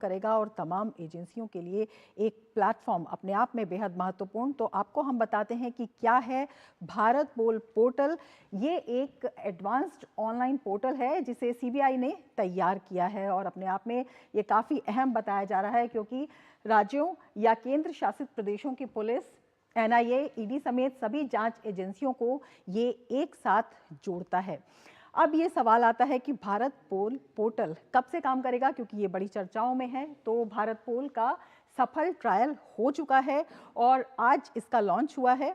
करेगा और तमाम एजेंसियों के लिए एक प्लेटफॉर्म अपने आप में बेहद महत्वपूर्ण। तो आपको हम बताते हैं कि क्या है भारत पोल पोर्टल। ये एक एडवांस्ड ऑनलाइन पोर्टल है जिसे सीबीआई ने तैयार किया है और अपने आप में ये काफ़ी अहम बताया जा रहा है, क्योंकि राज्यों या केंद्र शासित प्रदेशों की पुलिस, एनआईए, ईडी समेत सभी जांच एजेंसियों को ये एक साथ जोड़ता है। अब ये सवाल आता है कि भारत पोल पोर्टल कब से काम करेगा, क्योंकि ये बड़ी चर्चाओं में है। तो भारत पोल का सफल ट्रायल हो चुका है और आज इसका लॉन्च हुआ है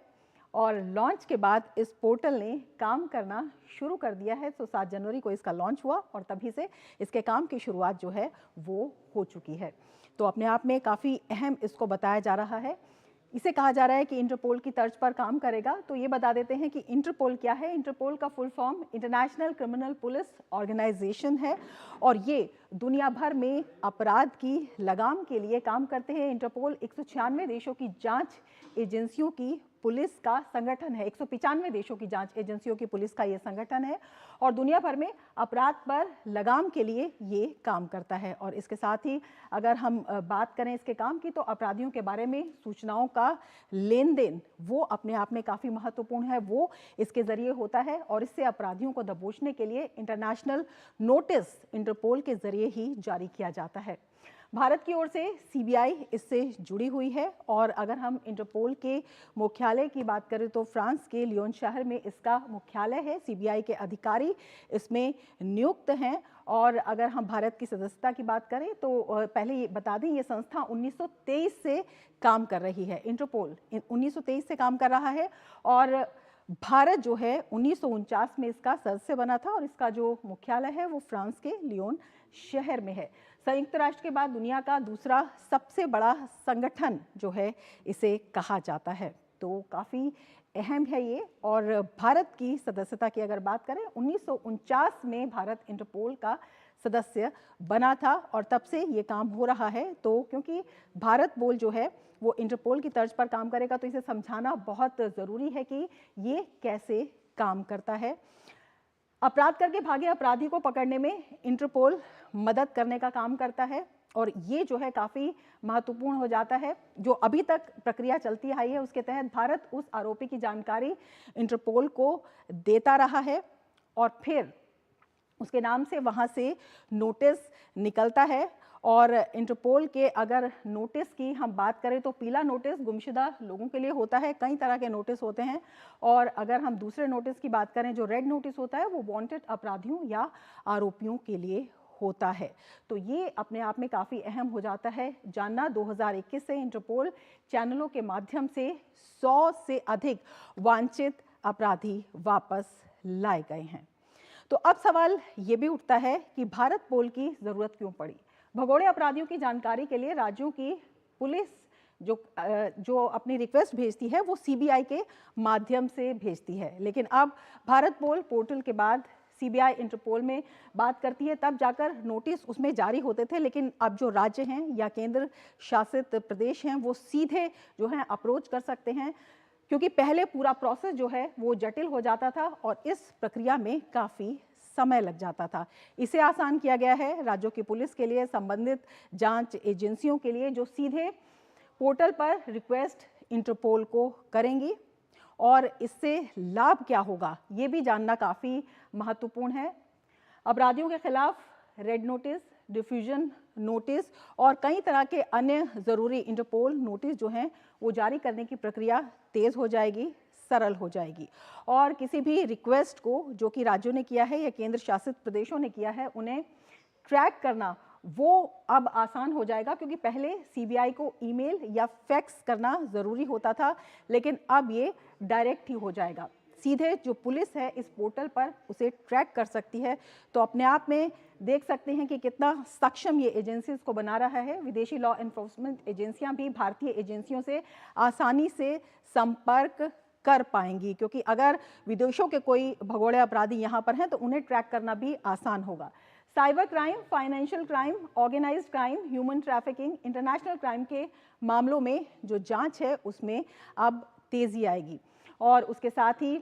और लॉन्च के बाद इस पोर्टल ने काम करना शुरू कर दिया है। तो 7 जनवरी को इसका लॉन्च हुआ और तभी से इसके काम की शुरुआत जो है वो हो चुकी है। तो अपने आप में काफ़ी अहम इसको बताया जा रहा है। इसे कहा जा रहा है कि इंटरपोल की तर्ज पर काम करेगा। तो ये बता देते हैं कि इंटरपोल क्या है। इंटरपोल का full form international criminal police organisation है और ये दुनिया भर में अपराध की लगाम के लिए काम करते हैं। इंटरपोल 196 देशों की जांच एजेंसियों की पुलिस का संगठन है। 195 देशों की जांच एजेंसियों की पुलिस का ये संगठन है और दुनिया भर में अपराध पर लगाम के लिए ये काम करता है। और इसके साथ ही अगर हम बात करें इसके काम की, तो अपराधियों के बारे में सूचनाओं का लेन देन वो अपने आप में काफ़ी महत्वपूर्ण है, वो इसके ज़रिए होता है और इससे अपराधियों को दबोचने के लिए इंटरनेशनल नोटिस इंटरपोल के ज़रिए ही जारी किया जाता है। भारत की ओर से सीबीआई इससे जुड़ी हुई है और अगर हम इंटरपोल के मुख्यालय की बात करें तो फ्रांस के लियोन शहर में इसका मुख्यालय है। सीबीआई के अधिकारी इसमें नियुक्त हैं और अगर हम भारत की सदस्यता की बात करें तो पहले ये बता दें, ये संस्था 1923 से काम कर रही है। इंटरपोल 1923 से काम कर रहा है और भारत जो है 1949 में इसका सदस्य बना था और इसका जो मुख्यालय है वो फ्रांस के लियोन शहर में है। संयुक्त राष्ट्र के बाद दुनिया का दूसरा सबसे बड़ा संगठन जो है इसे कहा जाता है। तो काफ़ी अहम है ये। और भारत की सदस्यता की अगर बात करें, 1949 में भारत इंटरपोल का सदस्य बना था और तब से ये काम हो रहा है। तो क्योंकि भारत पोल जो है वो इंटरपोल की तर्ज पर काम करेगा, तो इसे समझाना बहुत ज़रूरी है कि ये कैसे काम करता है। अपराध करके भागे अपराधी को पकड़ने में इंटरपोल मदद करने का काम करता है और ये जो है काफ़ी महत्वपूर्ण हो जाता है। जो अभी तक प्रक्रिया चलती आई है उसके तहत भारत उस आरोपी की जानकारी इंटरपोल को देता रहा है और फिर उसके नाम से वहाँ से नोटिस निकलता है। और इंटरपोल के अगर नोटिस की हम बात करें तो पीला नोटिस गुमशुदा लोगों के लिए होता है, कई तरह के नोटिस होते हैं। और अगर हम दूसरे नोटिस की बात करें जो रेड नोटिस होता है वो वांटेड अपराधियों या आरोपियों के लिए होता है। तो ये अपने आप में काफ़ी अहम हो जाता है जानना। 2021 से इंटरपोल चैनलों के माध्यम से 100 से अधिक वांछित अपराधी वापस लाए गए हैं। तो अब सवाल ये भी उठता है कि भारत पोल की ज़रूरत क्यों पड़ी। भगोड़े अपराधियों की जानकारी के लिए राज्यों की पुलिस जो अपनी रिक्वेस्ट भेजती है वो सीबीआई के माध्यम से भेजती है, लेकिन अब भारत पोल पोर्टल के बाद सीबीआई इंटरपोल में बात करती है, तब जाकर नोटिस उसमें जारी होते थे। लेकिन अब जो राज्य हैं या केंद्र शासित प्रदेश हैं वो सीधे जो है अप्रोच कर सकते हैं, क्योंकि पहले पूरा प्रोसेस जो है वो जटिल हो जाता था और इस प्रक्रिया में काफ़ी समय लग जाता था। इसे आसान किया गया है राज्यों की पुलिस के लिए, संबंधित जांच एजेंसियों के लिए, जो सीधे पोर्टल पर रिक्वेस्ट इंटरपोल को करेंगी। और इससे लाभ क्या होगा ये भी जानना काफ़ी महत्वपूर्ण है। अपराधियों के खिलाफ रेड नोटिस, डिफ्यूजन नोटिस और कई तरह के अन्य ज़रूरी इंटरपोल नोटिस जो हैं वो जारी करने की प्रक्रिया तेज़ हो जाएगी, सरल हो जाएगी और किसी भी रिक्वेस्ट को जो कि राज्यों ने किया है या केंद्र शासित प्रदेशों ने किया है उन्हें ट्रैक करना वो अब आसान हो जाएगा, क्योंकि पहले सीबीआई को ईमेल या फैक्स करना ज़रूरी होता था, लेकिन अब ये डायरेक्ट ही हो जाएगा। सीधे जो पुलिस है इस पोर्टल पर उसे ट्रैक कर सकती है। तो अपने आप में देख सकते हैं कि कितना सक्षम ये एजेंसीज को बना रहा है। विदेशी लॉ एनफोर्समेंट एजेंसियां भी भारतीय एजेंसियों से आसानी से संपर्क कर पाएंगी, क्योंकि अगर विदेशों के कोई भगोड़े अपराधी यहाँ पर हैं तो उन्हें ट्रैक करना भी आसान होगा। Cyber crime, financial crime, organised crime, human trafficking, international crime के मामलों में जो जांच है उसमें अब तेज़ी आएगी और उसके साथ ही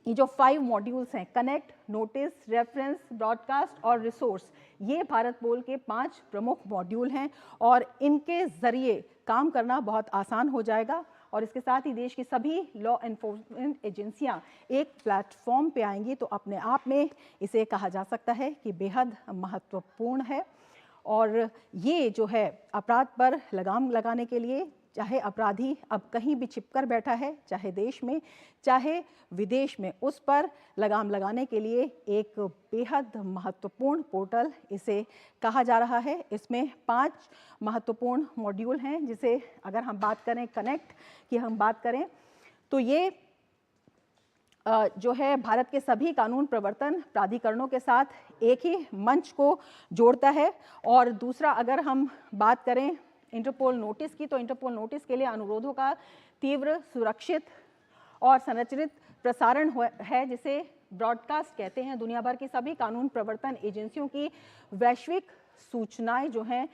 ये जो 5 मॉड्यूल्स हैं, कनेक्ट, नोटिस, रेफरेंस, ब्रॉडकास्ट और रिसोर्स, ये भारत पोल के 5 प्रमुख मॉड्यूल हैं और इनके ज़रिए काम करना बहुत आसान हो जाएगा। और इसके साथ ही देश की सभी लॉ एनफोर्समेंट एजेंसियां एक प्लेटफॉर्म पे आएंगी, तो अपने आप में इसे कहा जा सकता है कि बेहद महत्वपूर्ण है। और ये जो है अपराध पर लगाम लगाने के लिए, चाहे अपराधी अब कहीं भी छिपकर बैठा है, चाहे देश में चाहे विदेश में, उस पर लगाम लगाने के लिए एक बेहद महत्वपूर्ण पोर्टल इसे कहा जा रहा है। इसमें 5 महत्वपूर्ण मॉड्यूल हैं, जिसे अगर हम बात करें कनेक्ट की हम बात करें तो ये जो है भारत के सभी कानून प्रवर्तन प्राधिकरणों के साथ एक ही मंच को जोड़ता है। और दूसरा, अगर हम बात करें इंटरपोल नोटिस की, तो इंटरपोल नोटिस के लिए अनुरोधों का तीव्र, सुरक्षित और संरचित प्रसारण है, जिसे ब्रॉडकास्ट कहते हैं। दुनिया भर की सभी कानून प्रवर्तन एजेंसियों की वैश्विक सूचनाएं जो हैं